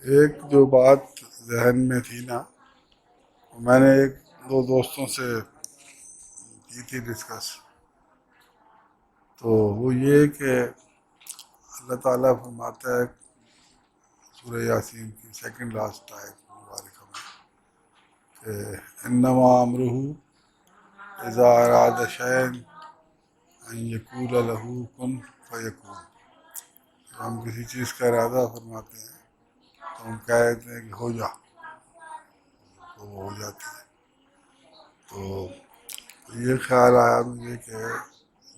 ایک جو بات ذہن میں تھی نا، میں نے ایک دو دوستوں سے کی تھی ڈسکس، تو وہ یہ کہ اللہ تعالیٰ فرماتا ہے سورہ یاسین کی سیکنڈ لاسٹ آیت مبارکہ میں کہ انما امرہ اذا اراد شیئا ان یقول لہ کن فیکون۔ ہم کسی چیز کا ارادہ فرماتے ہیں تو ہم کہتے ہیں کہ ہو جا، تو وہ ہو جاتی ہے۔ تو یہ خیال آیا مجھے کہ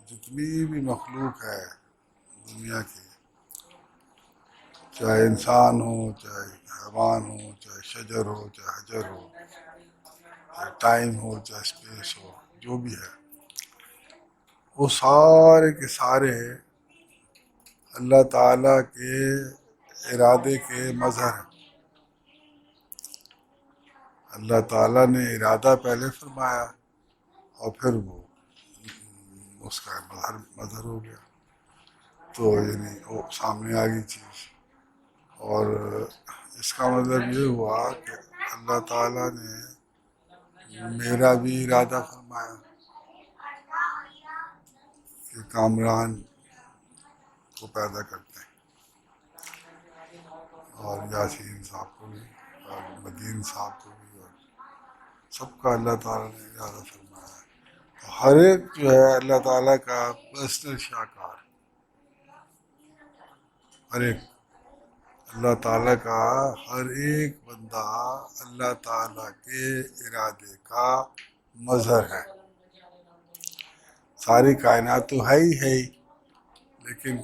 جتنی بھی مخلوق ہے دنیا کی، چاہے انسان ہو، چاہے حیوان ہو، چاہے شجر ہو، چاہے حجر ہو، چاہے ٹائم ہو، چاہے اسپیس ہو، جو بھی ہے، وہ سارے کے سارے اللہ تعالیٰ کے ارادے کے مظہر ہیں۔ اللہ تعالیٰ نے ارادہ پہلے فرمایا اور پھر وہ اس کا مظہر ہو گیا، تو یعنی وہ سامنے آ گئی چیز۔ اور اس کا مطلب یہ ہوا کہ اللہ تعالیٰ نے میرا بھی ارادہ فرمایا کہ کامران کو پیدا کرتے ہیں، اور یاسین صاحب کو بھی، اور مدین صاحب کو بھی، اور سب کا اللہ تعالیٰ نے ارادہ فرمایا ہے۔ تو ہر ایک جو ہے اللہ تعالیٰ کا پرسنل شاہکار، ہر ایک اللہ تعالیٰ کا ہر ایک بندہ اللہ تعالیٰ کے ارادے کا مظہر ہے۔ ساری کائنات تو ہے ہی، لیکن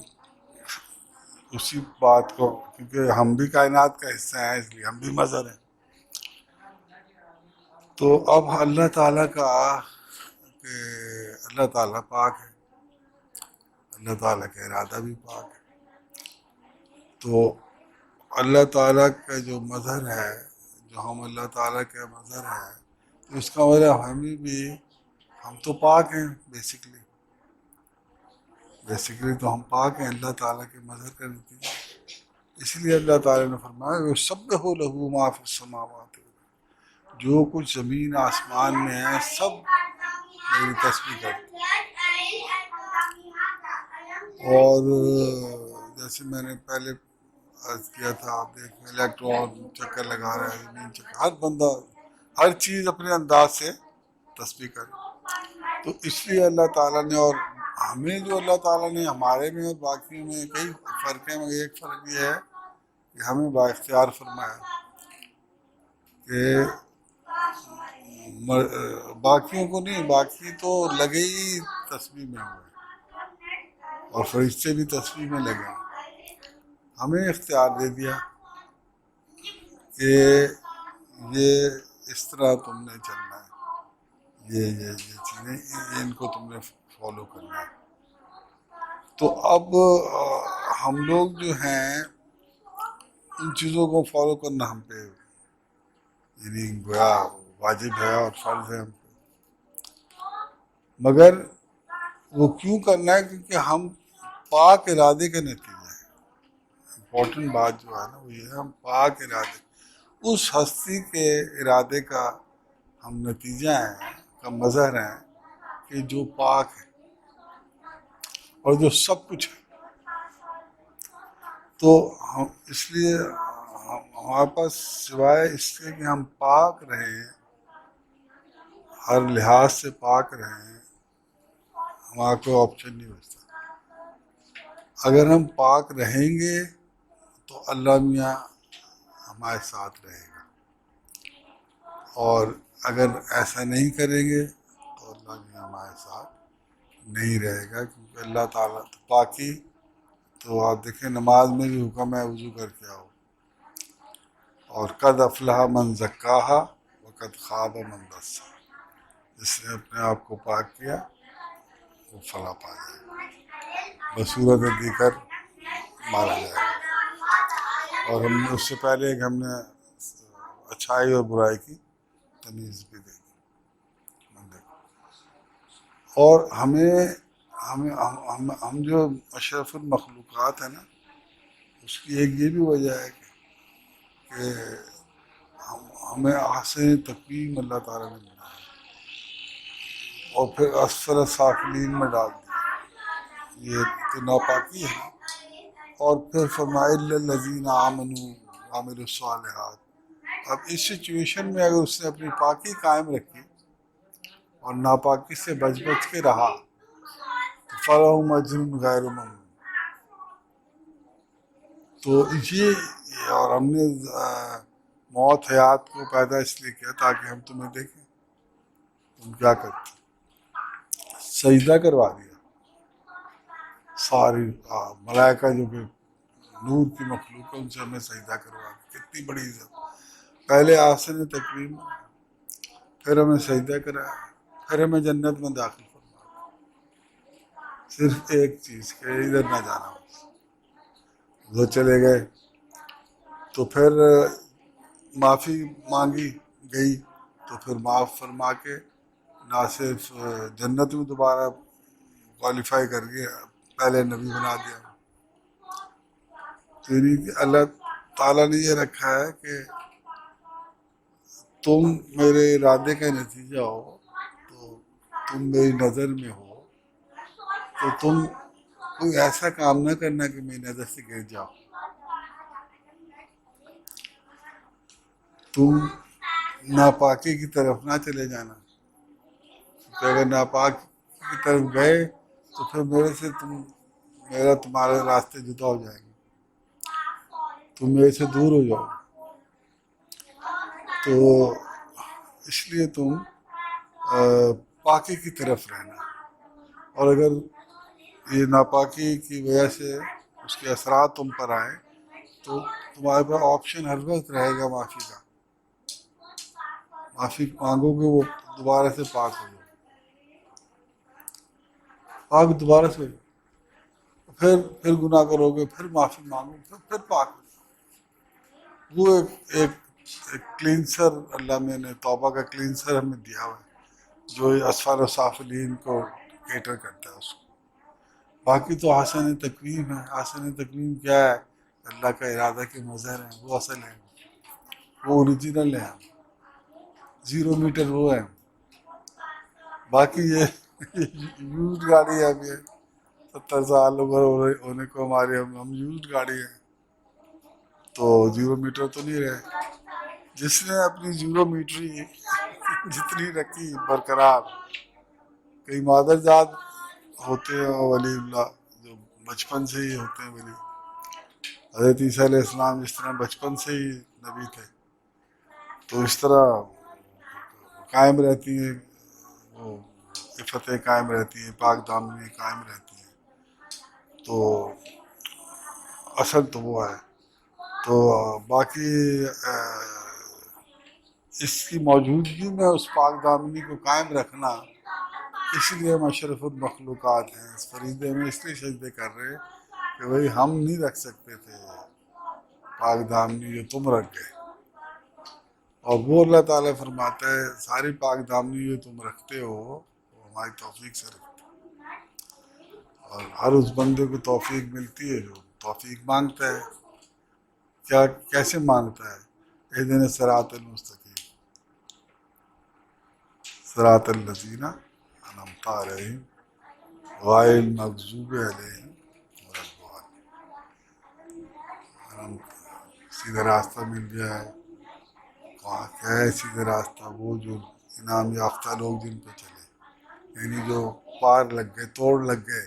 اسی بات کو، کیونکہ ہم بھی کائنات کا حصہ ہیں اس لیے ہم بھی مظہر ہیں۔ تو اب اللہ تعالیٰ کا کہ اللہ تعالیٰ پاک ہے، اللہ تعالیٰ کا ارادہ بھی پاک ہے، تو اللہ تعالیٰ کا جو مظہر ہے، جو ہم اللہ تعالیٰ کا مظہر ہے، تو اس کا مطلب ہمیں بھی، ہم تو پاک ہیں بیسیکلی تو ہم پاک ہیں اللہ تعالیٰ کے مظہر کا نتیجہ۔ اس لیے اللہ تعالیٰ نے فرمایا وَيُسَبِّحُ لَهُ مَا فِي السَّمَاوَاتِ، جو کچھ زمین آسمان میں ہے سب میری تسبیح کرتے ہیں۔ اور جیسے میں نے پہلے عرض کیا تھا، آپ دیکھیں الیکٹران چکر لگا رہا ہے، زمین چکر، ہر بندہ ہر چیز اپنے انداز سے تسبیح کرے۔ تو اس لیے اللہ تعالیٰ نے، اور ہمیں جو اللہ تعالیٰ نے ہمارے میں اور باقیوں میں کئی فرق ہیں، مگر ایک فرق یہ ہے کہ ہمیں با اختیار فرمایا کہ باقیوں کو نہیں، باقی تو لگے ہی تسبیح میں ہوئے، اور فرشتے بھی تسبیح میں لگے ہیں۔ ہمیں اختیار دے دیا کہ یہ اس طرح تم نے چلنا ہے، یہ چیزیں ان کو تم نے فالو کرنا ہے۔ تو اب ہم لوگ جو ہیں ان چیزوں کو فالو کرنا ہم پہ یعنی گویا واجب ہے اور فرض ہے ہم پہ، مگر وہ کیوں کرنا ہے؟ کیونکہ ہم پاک ارادے کا نتیجہ ہے۔ امپورٹنٹ بات جو ہے نا وہ یہ ہے، ہم پاک ارادے، اس ہستی کے ارادے کا ہم نتیجہ ہیں، کا مظہر ہیں کہ جو پاک ہے اور جو سب کچھ ہے۔ تو ہم اس لیے ہمارے پاس سوائے اس کے کہ ہم پاک رہیں، ہر لحاظ سے پاک رہیں، ہمارا کوئی آپشن نہیں بچتا۔ اگر ہم پاک رہیں گے تو اللہ میاں ہمارے ساتھ رہے گا، اور اگر ایسا نہیں کریں گے تو اللہ میاں ہمارے ساتھ نہیں رہے گا، کیونکہ اللہ تعالیٰ پاکی، تو آپ دیکھیں نماز میں بھی حکم ہے وضو کر کے آؤ، اور قد افلح من زکاہا وقد خاب من دساہا، جس نے اپنے آپ کو پاک کیا وہ فلاح پا جائے گا، بصورت دی کر مارا جائے گا۔ اور ہم نے اس سے پہلے کہ ہم نے اچھائی اور برائی کی تمیز بھی دے دی بندے کو۔ اور ہم جو اشرف المخلوقات ہیں نا، اس کی ایک یہ بھی وجہ ہے کہ کہ ہمیں احسن تقویم اللہ تعالیٰ نے بنایا اور پھر اسفل سافلین میں ڈال دیا، یہ تو ناپاکی ہے. اور پھر فرمائے الذین آمنوا وعملوا الصالحات. اب اس سچویشن میں اگر اس نے اپنی پاکی قائم رکھی اور ناپاکی سے بچ کے رہا تو فلہم اجر غیر ممنون. تو یہ اور ہم نے موت حیات کو پیدا اس لیے کیا تاکہ ہم تمہیں دیکھیں تم کیا کرتے. سجدہ کروا دیا ساری ملائکہ جو کہ نور کی مخلوق ہے ان سے ہمیں سجدہ کروا دیا. کتنی بڑی عزت. پہلے آسن تکریم، پھر ہمیں سجدہ کرایا، پھر ہمیں جنت میں داخل فرمایا. صرف ایک چیز کہ ادھر نہ جانا. ادھر چلے گئے تو پھر معافی مانگی گئی تو پھر معاف فرما کے نہ صرف جنت میں دوبارہ کوالیفائی کر کے پہلے نبی بنا دیا. تو اللہ تعالیٰ نے یہ رکھا ہے کہ تم میرے ارادے کا نتیجہ ہو، تو تم میری نظر میں ہو، تو تم کوئی ایسا کام نہ کرنا کہ میری نظر سے گر جاؤ. تم ناپاکی کی طرف نہ چلے جانا، کہ اگر ناپاک کی طرف گئے تو پھر میرا تمہارے راستے جدا ہو جائیں گے، تم میرے سے دور ہو جاؤ. تو اس لیے تم پاکی کی طرف رہنا. اور اگر یہ ناپاکی کی وجہ سے اس کے اثرات تم پر آئے تو تمہارے پاس آپشن ہر وقت رہے گا معافی کا. معافی مانگو گے وہ دوبارہ سے پاک ہو جاؤ، پاک دوبارہ سے ہو جاؤ. پھر گناہ کرو گے، پھر معافی مانگو، پھر پاک ہو جاؤ. وہ ایک کلینسر اللہ میں نے توبہ کا کلینسر ہمیں دیا ہوا ہے جو اسفل و سافلین کو کیٹر کرتا ہے اس کو. باقی تو حسن تقویم ہے. حسن تقویم کیا ہے؟ اللہ کا ارادہ کے مظہر ہیں، وہ اصل ہیں، وہ اوریجنل ہیں. 0 میٹر وہ ہے. باقی یہ یوزڈ گاڑی ہے. ابھی 70 سال عمر ہونے کو ہمارے ہم یوزڈ گاڑی ہیں، تو 0 میٹر تو نہیں رہے. جس نے اپنی 0 میٹری جتنی رکھی برقرار. کئی مادر جات ہوتے ہیں ولی اللہ جو بچپن سے ہی ہوتے ہیں ولی. حضرت عیسیٰ علیہ السلام جس طرح بچپن سے ہی نبی تھے، تو اس طرح قائم رہتی ہیں، وہ عفتیں قائم رہتی ہیں، پاک دامنی قائم رہتی ہیں. تو اصل تو وہ ہے. تو باقی اس کی موجودگی میں اس پاک دامنی کو قائم رکھنا، اس لیے ہم اشرف المخلوقات ہیں. اس فریضے میں اس لیے سجدے کر رہے کہ بھئی ہم نہیں رکھ سکتے تھے پاک دامنی جو تم رکھ گئے. اور وہ اللہ تعالیٰ فرماتا ہے ساری پاک دامنی جو تم رکھتے ہو وہ ہماری توفیق سے رکھتے ہو. اور ہر اس بندے کو توفیق ملتی ہے جو توفیق مانگتا ہے. کیسے مانگتا ہے؟ اہدنا الصراط المستقیم، صراط الذین انعمت علیہم غیر المغضوب علیہم ولا الضالین. سیدھا راستہ مل جائے. وہاں کیا ہے سیدھا راستہ؟ وہ جو انعام یافتہ لوگ جن پہ چلے، یعنی جو پار لگ گئے، توڑ لگ گئے.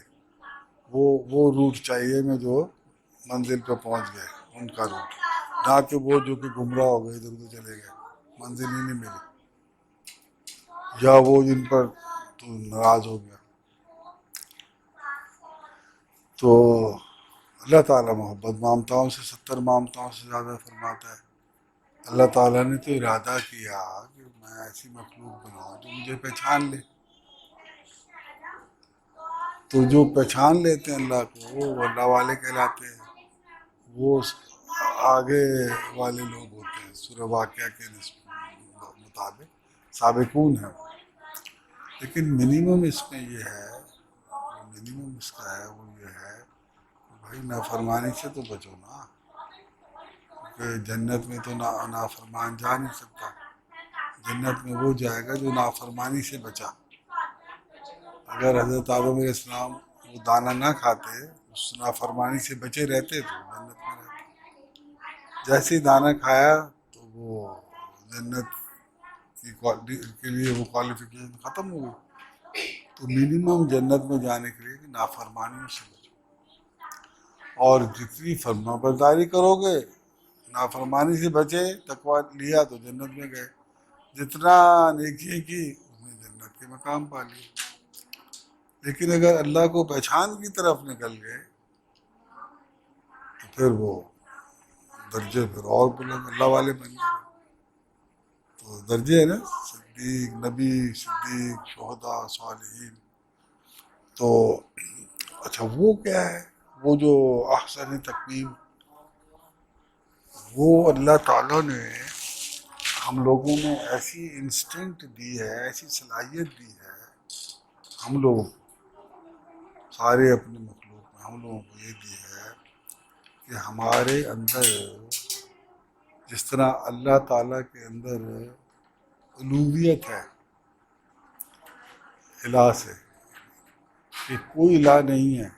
وہ روٹ چاہیے میں جو منزل پہ پہنچ گئے ان کا روٹ، نہ کہ وہ جو کہ گمراہ ہو گئے ادھر ادھر چلے گئے، منزل ہی نہیں ملی، یا وہ جن پر تو ناراض ہو گیا. تو اللہ تعالیٰ محبت مامتاؤں سے 70 مامتاؤں سے زیادہ فرماتا ہے. اللہ تعالیٰ نے تو ارادہ کیا کہ میں ایسی مخلوق بناؤں جو مجھے پہچان لے. تو جو پہچان لیتے ہیں اللہ کو وہ اللہ والے کہلاتے ہیں. وہ آگے والے لوگ ہوتے ہیں. سورہ واقعہ کے مطابق سابقون ہیں. لیکن منیمم اس میں یہ ہے، منیمم اس کا ہے وہ یہ ہے کہ بھائی نافرمانی سے تو بچو نا. کہ جنت میں تو نافرمان جا نہیں سکتا، جنت میں وہ جائے گا جو نافرمانی سے بچا۔ اگر حضرت آدم علیہ السلام وہ دانہ نہ کھاتے، اس نافرمانی سے بچے رہتے تو جنت میں رہتے۔ جیسے ہی دانہ کھایا تو وہ جنت کے لیے وہ کوالیفیکیشن ختم ہو گئی۔ تو منیمم جنت میں جانے کے لیے نافرمانیوں سے بچو، اور جتنی فرما برداری کرو گے، نافرمانی سے بچے، تقویٰ لیا تو جنت میں گئے، جتنا نیکی کی اتنے جنت کے مقام پا لیے۔ لیکن اگر اللہ کو پہچان کی طرف نکل گئے تو پھر وہ درجے پھر اور بلند اللہ والے بن گئے۔ تو درجے ہیں نا، صدیق، نبی، صدیق، شہداء، صالحین۔ تو اچھا وہ کیا ہے؟ وہ جو احسن تقویم، وہ اللہ تعالیٰ نے ہم لوگوں میں ایسی انسٹنکٹ دی ہے، ایسی صلاحیت دی ہے، ہم لوگ سارے اپنے مخلوق میں ہم لوگوں کو یہ دی ہے کہ ہمارے اندر جس طرح اللہ تعالیٰ کے اندر الوہیت ہے الہ سے، کہ کوئی الہ نہیں ہے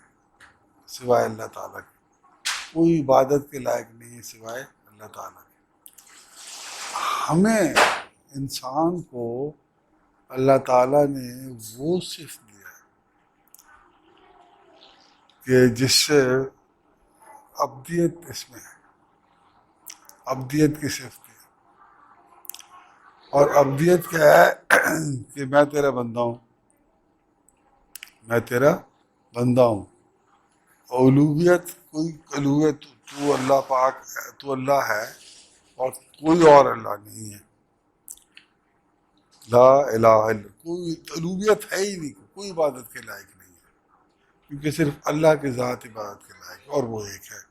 سوائے اللہ تعالیٰ کے، کوئی عبادت کے لائق نہیں ہے سوائے اللہ تعالیٰ کے۔ ہمیں انسان کو اللہ تعالیٰ نے وہ صفت دیا ہے کہ جس سے ابدیت اس میں ہے، ابدیت کی صفت ہے۔ اور ابدیت کیا ہے؟ کہ میں تیرا بندہ ہوں، میں تیرا بندہ ہوں۔ الوہیت، کوئی الوہیت، تو اللہ پاک ہے، تو اللہ ہے اور کوئی اور اللہ نہیں ہے، لا الہ الا، کوئی الوہیت ہے ہی نہیں، کوئی عبادت کے لائق نہیں ہے، کیونکہ صرف اللہ کے ذات عبادت کے لائق ہے اور وہ ایک ہے۔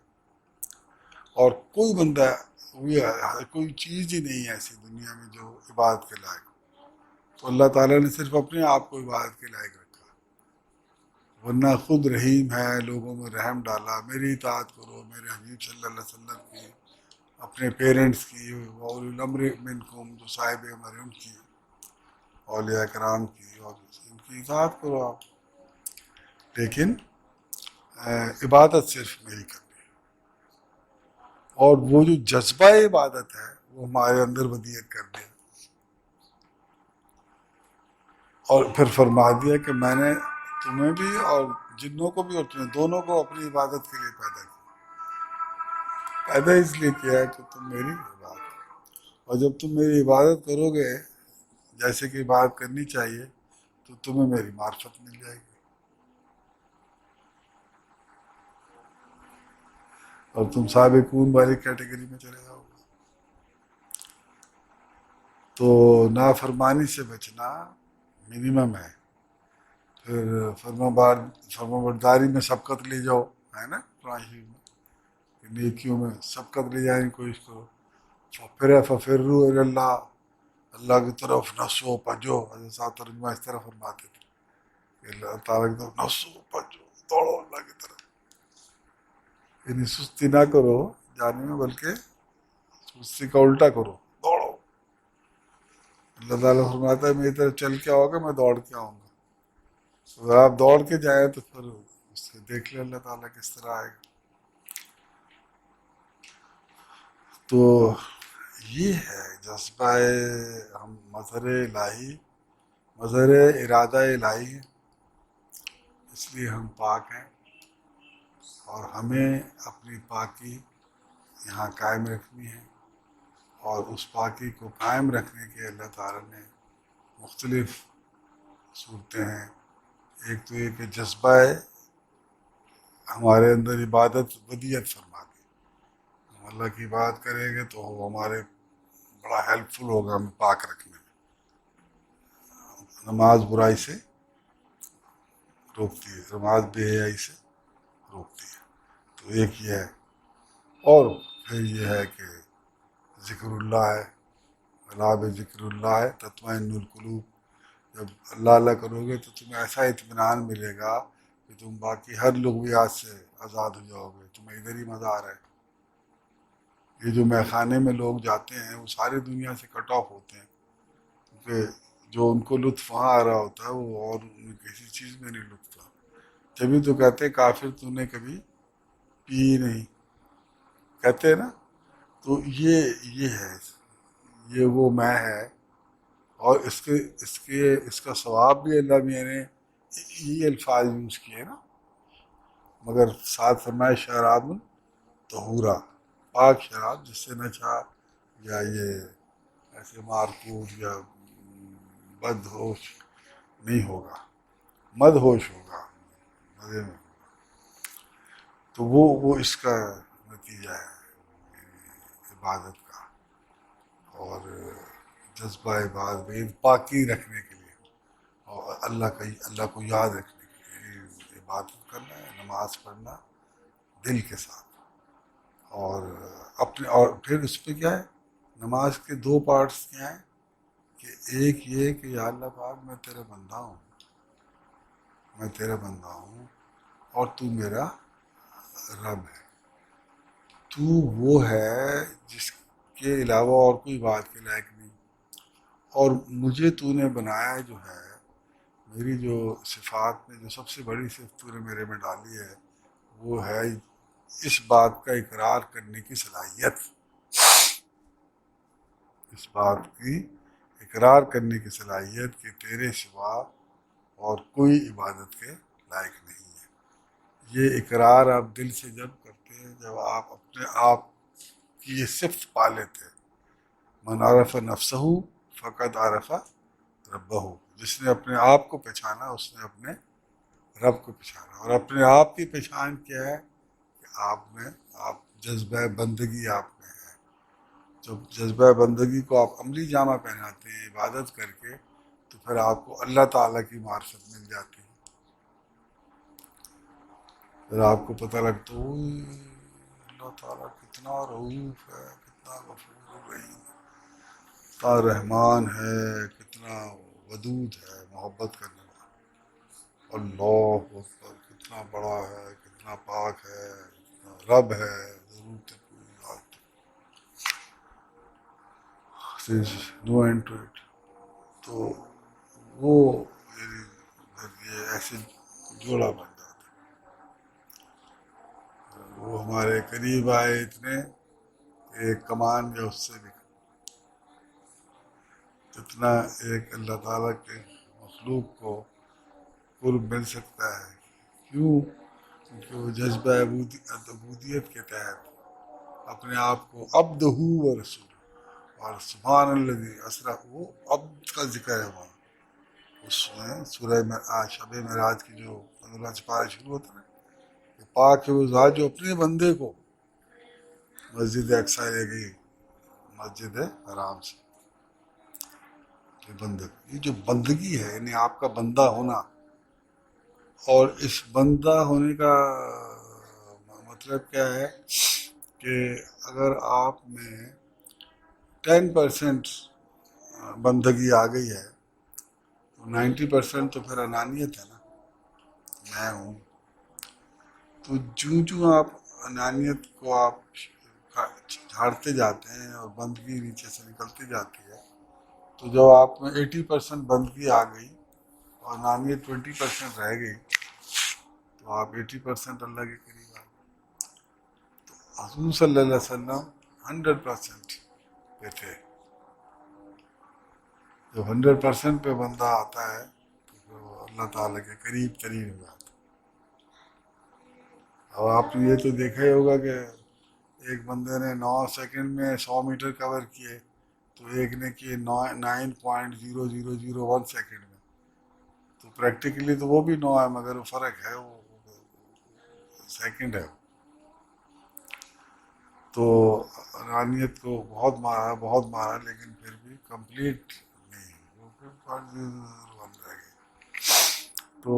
اور کوئی بندہ، کوئی چیز ہی نہیں ہے ایسی دنیا میں جو عبادت کے لائق ہو۔ تو اللہ تعالیٰ نے صرف اپنے آپ کو عبادت کے لائق رکھا، ورنہ خود رحیم ہے، لوگوں میں رحم ڈالا، میری اطاعت کرو، میرے حبیب صلی اللہ علیہ وسلم کی، اپنے پیرنٹس کی، اولو الامر منکم، جو صاحب امر ان کی، اولیاء کرام کی، اور ان کی اطاعت کرو آپ، لیکن عبادت صرف میری کرنی ہے۔ اور وہ جو جذبہ عبادت ہے وہ ہمارے اندر ودیت کر دیا، اور پھر فرما دیا کہ میں نے تمہیں بھی اور جنوں کو بھی اور تمہیں دونوں کو اپنی عبادت کے لیے پیدا کیا، پیدا اس لیے کیا ہے کہ تم میری عبادت کرو، اور جب تم میری عبادت کرو گے جیسے کہ عبادت کرنی چاہیے تو تمہیں میری معرفت مل جائے گی، اور تم سابقون والی کیٹیگری میں چلے جاؤ گے۔ تو نافرمانی سے بچنا منیمم ہے۔ پھر فرما برداری میں سبقت لے جاؤ، ہے نا قرآن شریف میں کہ نیکیوں میں سبقت لے جانے کی کوشش کرو۔ پھر ففروا الی اللہ، اللہ کی طرف نسو پجو، حضرت صاحب ترجمہ اس طرح فرماتے تھے کہ اللہ تعالیٰ کی طرف نسو پجو، دوڑو اللہ کی طرف، یعنی سستی نہ کرو جانے میں، بلکہ سستی کا الٹا کرو، دوڑو۔ اللہ تعالیٰ فرماتا ہے میری طرف چل کے آؤ گے میں دوڑ کے آؤں گا، اگر آپ دوڑ کے جائیں تو پھر اس سے دیکھ لیں اللہ تعالیٰ کس طرح آئے گا۔ تو یہ ہے جذبہ ہم مظہر الہی، مظہر ارادہ الہی ہے، اس لیے ہم پاک ہیں، اور ہمیں اپنی پاکی یہاں قائم رکھنی ہے۔ اور اس پاکی کو قائم رکھنے کے اللہ تعالیٰ نے مختلف صورتیں ہیں۔ ایک تو یہ کہ جذبہ ہمارے اندر عبادت ودیت فرما دی، ہم اللہ کی بات کریں گے تو وہ ہمارے بڑا ہیلپ فل ہوگا ہمیں پاک رکھنے میں۔ نماز برائی سے روکتی ہے، نماز بے حیائی سے روکتی ہے، تو ایک یہ ہے۔ اور پھر یہ ہے کہ ذکر اللہ ہے، اللہ بذکر اللہ ہے تطمئن القلوب، جب اللہ اللہ کرو گے تو تمہیں ایسا اطمینان ملے گا کہ تم باقی ہر لغویات سے آزاد ہو جاؤ گے، تمہیں ادھر ہی مزہ آ رہا ہے، یہ جو میخانے میں لوگ جاتے ہیں وہ ساری دنیا سے کٹ آف ہوتے ہیں، کیونکہ جو ان کو لطف وہاں آ رہا ہوتا ہے وہ اور ان کسی چیز میں نہیں لطف تھا. جبھی تو کہتے ہیں کافر تو نے کبھی پی نہیں، کہتے ہیں نا. تو یہ ہے، یہ وہ میں ہے. اور اس کا ثواب بھی اللہ میاں نے یہ الفاظ یوز کیے نا، مگر ساتھ فرمائے شراب طہورا، پاک شراب جس سے نشہ یا یہ ایسے مارکوٹ یا بد ہوش نہیں ہوگا، مد ہوش ہوگا، مزے میں. تو وہ اس کا نتیجہ ہے عبادت کا، اور جذبہ عبادت پاکی رکھنے کے لیے، اور اللہ کو یاد رکھنے کے لیے عبادت کرنا ہے، نماز پڑھنا دل کے ساتھ. اور اور پھر اس پہ کیا ہے، نماز کے دو پارٹس کیا ہیں کہ ایک یہ کہ یا اللہ پاک میں تیرا بندہ ہوں، میں تیرا بندہ ہوں اور تو میرا رب ہے. تو وہ ہے جس کے علاوہ اور کوئی بات کے لائق نہیں، اور مجھے تو نے بنایا جو ہے، میری جو صفات میں جو سب سے بڑی صفت تو نے میرے میں ڈالی ہے وہ ہے اس بات کا اقرار کرنے کی صلاحیت، اس بات کی اقرار کرنے کی صلاحیت کہ تیرے سوا اور کوئی عبادت کے لائق نہیں ہے. یہ اقرار آپ دل سے جب کرتے ہیں، جب آپ اپنے آپ کی یہ صفت پا لیتے ہیں. من عرف نفسہ فقد عرف ربہ، جس نے اپنے آپ کو پہچانا اس نے اپنے رب کو پہچانا. اور اپنے آپ کی پہچان کیا ہے کہ آپ جذبہ بندگی آپ میں ہے. جب جذبہ بندگی کو آپ عملی جامہ پہناتے ہیں عبادت کر کے، تو پھر آپ کو اللہ تعالیٰ کی معرفت مل جاتی ہے. پھر آپ کو پتہ لگتا ہے اللہ تعالیٰ کتنا رؤوف ہے، کتنا غفور رحیم ہے، کتنا رحمان ہے، کتنا ودود ہے، محبت کرنے والا. اللہ اکبر، کتنا بڑا ہے، کتنا پاک ہے، کتنا رب ہے، ضرورت کوئی حاجت نو اینڈ ٹو اٹ. تو وہ یہ ایسے جوڑا بن جاتا ہے. وہ ہمارے قریب آئے اتنے، ایک کمان یا اس سے بھی جتنا ایک اللہ تعالیٰ کے مخلوق کو قرب مل سکتا ہے. کیوں؟ کیونکہ وہ جذبہ عبودیت کے تحت اپنے آپ کو عبدہ و رسول، اور سبحان الذی اسریٰ، وہ عبد کا ذکر ہے وہاں اس میں سورہ شب معراج کی جو 15 سپارہ شروع ہوتا ہے نا، کہ پاک ہے وہ ذات جو اپنے بندے کو مسجد اقصی لے گئی، مسجد حرام سے. یہ جو بندگی ہے یعنی آپ کا بندہ ہونا، اور اس بندہ ہونے کا مطلب کیا ہے کہ اگر آپ میں 10% بندگی آ گئی ہے تو 90% تو پھر انانیت ہے نا، میں ہوں. تو جو آپ انانیت کو آپ جھاڑتے جاتے ہیں اور بندگی نیچے سے نکلتی جاتی ہے، تو جب آپ میں 80% بندگی آ گئی اور انانیت 20% رہ گئی، تو آپ 80% اللہ کے قریب آ گئے. حضور صلی اللہ علیہ وسلم 100% پہ تھے. جب 100% پہ بندہ آتا ہے تو پھر وہ اللہ تعالیٰ کے قریب ترین ہو جاتا ہے. اب آپ نے یہ تو دیکھا ہی ہوگا کہ ایک بندے نے 9 سیکنڈ میں 100 میٹر کور کیے، تو ایک نے کیے 9.0001 سیکنڈ میں. تو پریکٹیکلی تو وہ بھی 9 ہے، مگر وہ فرق ہے، وہ سیکنڈ ہے. تو رانیت کو بہت مارا لیکن پھر بھی کمپلیٹ نہیں، وہ پھر 0.001 رہ گئی. تو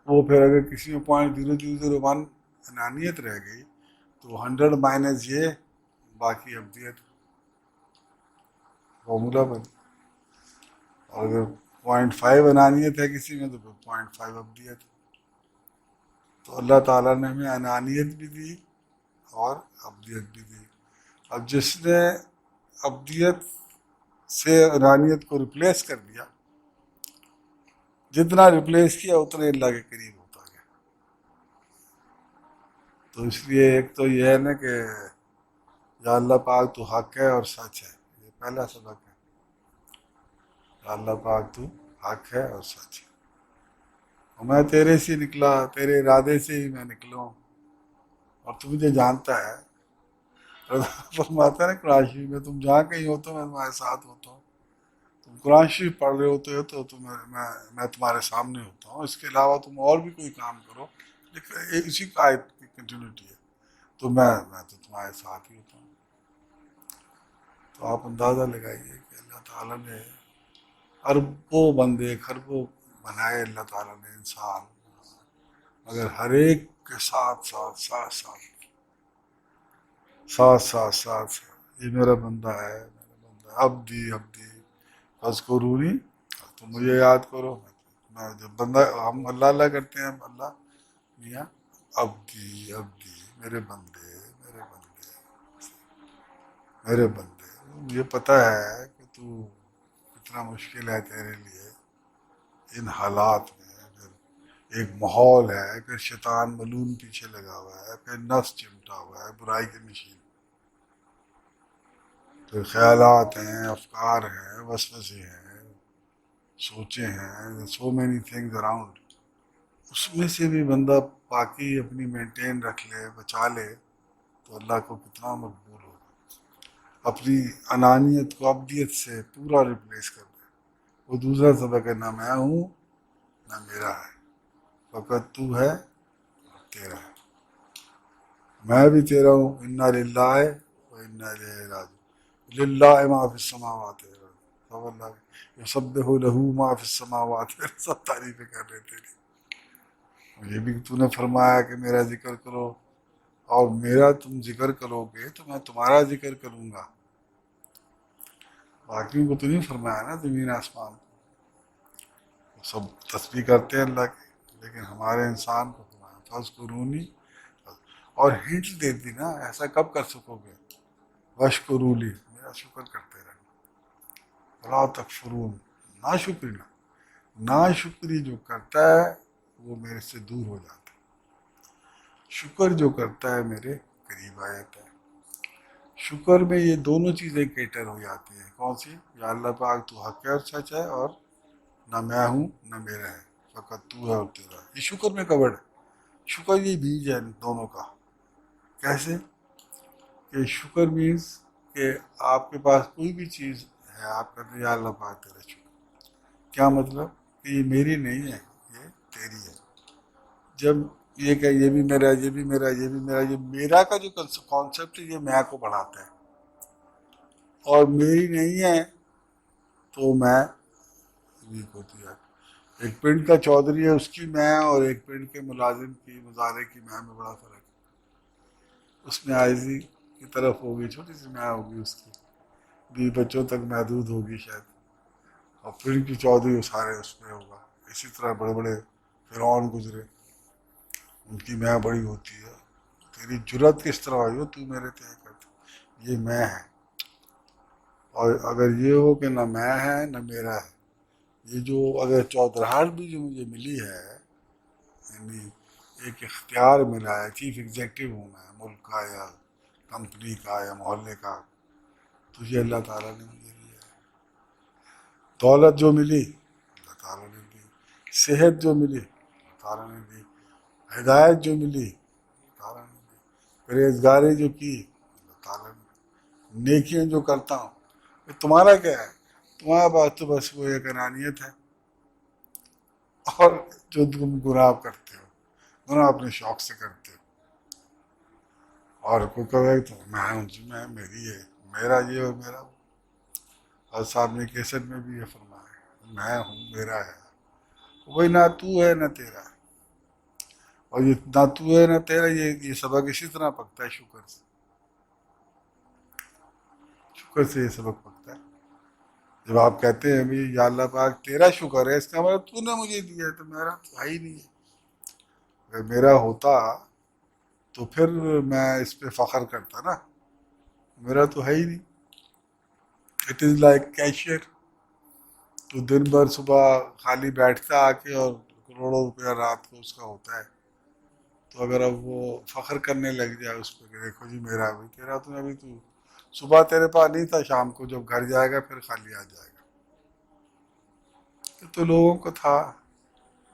وہ پھر اگر کسی میں 0.0001 انانیت رہ گئی تو 100 مائنس یہ باقی ابدیت فارمولا بن. اور اگر 0.5 انانیت ہے کسی میں تو پھر 0.5 ابدیت. تو اللہ تعالیٰ نے ہمیں انانیت بھی دی اور ابدیت بھی دی. اب جس نے ابدیت سے انانیت کو ریپلیس کر دیا، جتنا ریپلیس کیا اتنے اللہ کے قریب ہوتا گیا. تو اس لیے ایک تو یہ ہے نا کہ یا اللہ پاک تو حق ہے اور سچ ہے، یہ پہلا سبق ہے. یا اللہ پاک تو حق ہے اور سچ ہے، اور میں تیرے سے نکلا، تیرے ارادے سے ہی میں نکلا ہوں، اور تو مجھے جانتا ہے. فرماتا ہے نا قرآن شریف میں، تم جہاں کہیں ہوتے ہو میں تمہارے ساتھ ہوتا ہوں. تم قرآن شریف پڑھ رہے ہوتے ہو تو میں تمہارے سامنے ہوتا ہوں. اس کے علاوہ تم اور بھی کوئی کام کرو، لیکن اسی کا آیت کی کنٹینیوٹی ہے، تو میں تو تمہارے ساتھ ہی ہوتا ہوں. تو آپ اندازہ لگائیے کہ اللہ تعالیٰ نے اربوں بندے خربوں بنائے اللہ تعالیٰ نے انسان، مگر ہر ایک کے ساتھ یہ میرا بندہ ہے، میرا بندہ عبدی فاذکرونی، تم مجھے یاد کرو. میں جب بندہ ہم اللہ اللہ کرتے ہیں، اللہ میاں عبدی میرے بندے میرے بندے میرے بندے. مجھے پتہ ہے کہ تو کتنا مشکل ہے تیرے لیے ان حالات میں. اگر ایک ماحول ہے، پھر شیطان ملون پیچھے لگا ہوا ہے، پھر نفس چمٹا ہوا ہے برائی کے مشین، پھر خیالات ہیں، افکار ہیں، وسوسے ہیں، سوچیں ہیں، سو مینی تھنگز اراؤنڈ. اس میں سے بھی بندہ پاکی اپنی مینٹین رکھ لے، بچا لے، تو اللہ کو کتنا مقبول ہوگا. اپنی انانیت کو ابدیت سے پورا ریپلیس کر دے. وہ دوسرا سبق ہے، نہ میں ہوں نہ میرا ہے، فقط تو ہے اور تیرا ہے. میں بھی تیرا ہوں، انا للہ و انا الیہ راجعون. للہ ما فی السماوات والارض، یسبح لہ ما فی السماوات، سب تعریفیں کر رہے تیری. یہ بھی تو نے فرمایا کہ میرا ذکر کرو، اور میرا تم ذکر کرو گے تو میں تمہارا ذکر کروں گا. باقیوں کو تو نہیں فرمایا نا زمین آسمان کو، سب تسبیح کرتے ہیں اللہ کی، لیکن ہمارے انسان کو فرمایا فاذکرونی. اور ہنٹ دے دی نا، ایسا کب کر سکو گے، وشکرولی، میرا شکر کرتے رہنا، ولا تکفرون، نا شکری نا شکری جو کرتا ہے وہ میرے سے دور ہو جاتا ہے، شکر جو کرتا ہے میرے قریب آ جاتا ہے. شکر میں یہ دونوں چیزیں کیٹر ہو جاتی ہیں. کون سی؟ یا اللہ پاک تو حق ہے اور سچ ہے، اور نہ میں ہوں نہ میرا ہے، فقط تو ہے اور تیرا ہے. یہ شکر میں کورڈ ہے. شکر یہ بیج ہے ان دونوں کا. کیسے کہ شکر مینس کہ آپ کے پاس کوئی بھی چیز ہے، آپ کہتے ہیں یا اللہ پاک تیرا شکر. کیا مطلب؟ کہ یہ میری نہیں ہے، یہ تیری ہے. جب یہ کہ یہ بھی میرا، یہ بھی میرا، یہ بھی میرا، یہ میرا کا جو کانسیپٹ ہے یہ میں کو بڑھاتا ہے، اور میری نہیں ہے تو میں ویک ہوتی ہے. ایک پنڈ کا چودھری ہے، اس کی میں، اور ایک پنڈ کے ملازم کی مظاہرے کی میں بڑا فرق ہے. اس میں عائضی کی طرف ہوگی، چھوٹی سی میں ہوگی، اس کی بھی بچوں تک محدود ہوگی شاید، اور پنڈ کی چودھری وہ سارے اس میں ہوگا. اسی طرح بڑے بڑے فرعون گزرے، ان کی میں بڑی ہوتی ہے. تیری جرت کس طرح ہوئی ہو تو میرے طے کرتے، یہ میں ہے. اور اگر یہ ہو کہ نہ میں ہے نہ میرا ہے، یہ جو اگر چودراہٹ بھی جو مجھے ملی ہے، یعنی ایک اختیار ملا ہے، چیف ایگزیکٹو ہوں میں ملک کا یا کمپنی کا یا محلے کا، تو یہ اللہ تعالیٰ نے مجھے دیا ہے. دولت جو ملی اللہ تعالیٰ نے دی، صحت جو ملی اللہ تعالیٰ نے دی، ہدایت جو ملی اللہ تعالیٰ نے دی، پرہیزگاری جو کی اللہ تعالیٰ نے دی، نیکیاں جو کرتا ہوں. تمہارا کیا ہے؟ تمہارا پاس تو بس وہ ایک انانیت ہے، اور جو تم گناہ کرتے ہو، گناہ اپنے شوق سے کرتے ہو. اور کوئی کہے تو میں ہوں جی، میں میری ہے، میرا یہ اور میرا وہ. اور صاحب نے کیسٹ میں بھی یہ فرمایا ہے، میں ہوں میرا ہے. وہی نہ تو ہے نہ تیرا ہے. اور یہ نہ تو ہے نہ تیرا، یہ سبق اسی طرح پکتا ہے شکر سے. شکر سے یہ سبق پکتا ہے. جب آپ کہتے ہیں بھی یا اللہ پاک تیرا شکر ہے، اس کا مطلب تو نے مجھے دیا ہے، تو میرا تو ہے ہی نہیں ہے. اگر میرا ہوتا تو پھر میں اس پہ فخر کرتا نا. میرا تو ہے ہی نہیں. It is like cashier. تو دن بھر صبح خالی بیٹھتا آ کے اور کروڑوں روپیہ رات کو اس کا ہوتا ہے. تو اگر اب وہ فخر کرنے لگ جائے اس پہ کہ دیکھو جی میرا ابھی تیرا تو ابھی تو صبح تیرے پاس نہیں تھا، شام کو جب گھر جائے گا پھر خالی آ جائے گا. تو لوگوں کو تھا.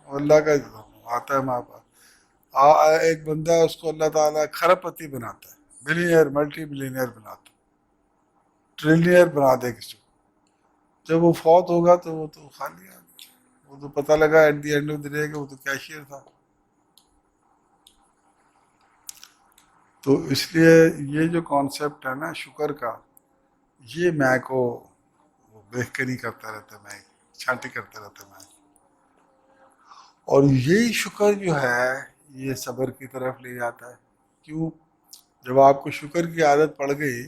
اللہ کا آتا ہے ہمارے پاس. ایک بندہ ہے اس کو اللہ تعالیٰ کھرب پتی بناتا ہے، بلینئر ملٹی بلینئر بناتا ہے، ٹریلینئر بنا دے کسی کو. جب وہ فوت ہوگا تو وہ تو خالی آ گیا. وہ تو پتہ لگا at the end of the day کہ وہ تو کیشیئر تھا. تو اس لیے یہ جو کانسیپٹ ہے نا شکر کا، یہ میں کو دیکھ کے نہیں کرتا رہتا، میں چھانٹی کرتا رہتا میں. اور یہی شکر جو ہے یہ صبر کی طرف لے جاتا ہے. کیوں؟ جب آپ کو شکر کی عادت پڑ گئی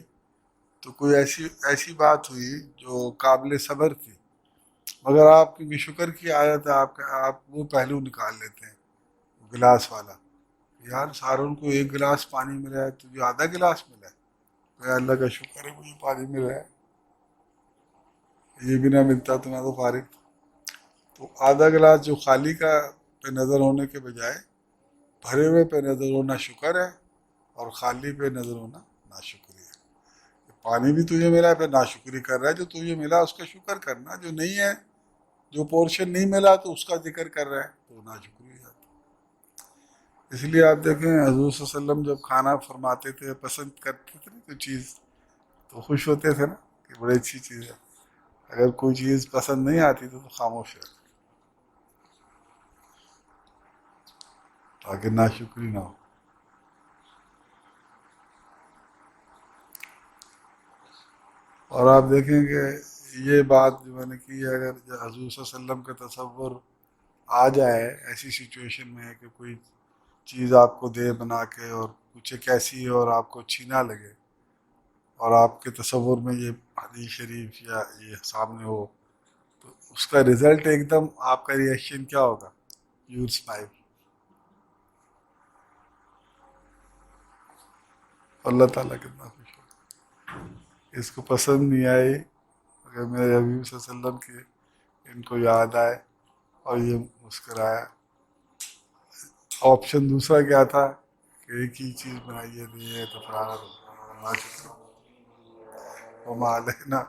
تو کوئی ایسی بات ہوئی جو قابل صبر تھی، مگر آپ کی شکر کی عادت ہے، آپ وہ پہلو نکال لیتے ہیں. گلاس والا، یار ساروں کو ایک گلاس پانی ملا ہے، تجھے آدھا گلاس ملا ہے. تو اللہ کا شکر ہے مجھے پانی ملا ہے، یہ بھی نہ ملتا تو میں تو فارغ تھا. تو آدھا گلاس جو خالی کا پہ نظر ہونے کے بجائے بھرے ہوئے پہ نظر ہونا شکر ہے، اور خالی پہ نظر ہونا ناشکری ہے. پانی بھی تجھے ملا ہے پھر ناشکری کر رہا ہے. جو تجھے ملا اس کا شکر کرنا، جو نہیں ہے، جو پورشن نہیں ملا تو اس کا ذکر کر رہا ہے تو ناشکری ہے. اس لیے آپ دیکھیں حضور صلی اللہ علیہ وسلم جب کھانا فرماتے تھے، پسند کرتے تھے نا کوئی چیز تو خوش ہوتے تھے نا کہ بڑی اچھی چیز ہے. اگر کوئی چیز پسند نہیں آتی تو خاموش رہتے تاکہ ناشکری نہ ہو. اور آپ دیکھیں کہ یہ بات جو میں نے کی ہے، اگر حضور صلی اللہ علیہ وسلم کا تصور آ جائے ایسی سچویشن میں کہ کوئی چیز آپ کو دے بنا کے اور پوچھے کیسی ہے اور آپ کو اچھی نہ لگے، اور آپ کے تصور میں یہ حدیث شریف یا یہ سامنے ہو، تو اس کا رزلٹ ایک دم آپ کا ریئیکشن کیا ہوگا؟ You smile. اللہ تعالیٰ کتنا خوش ہوگا. اس کو پسند نہیں آئی اگر میرے حبیب صلی اللہ علیہ وسلم کے ان کو یاد آئے اور یہ مسکرایا. آپشن دوسرا کیا تھا کہ ایک ہی چیز بنائیے نہیں ہے تو فلانا وما علینا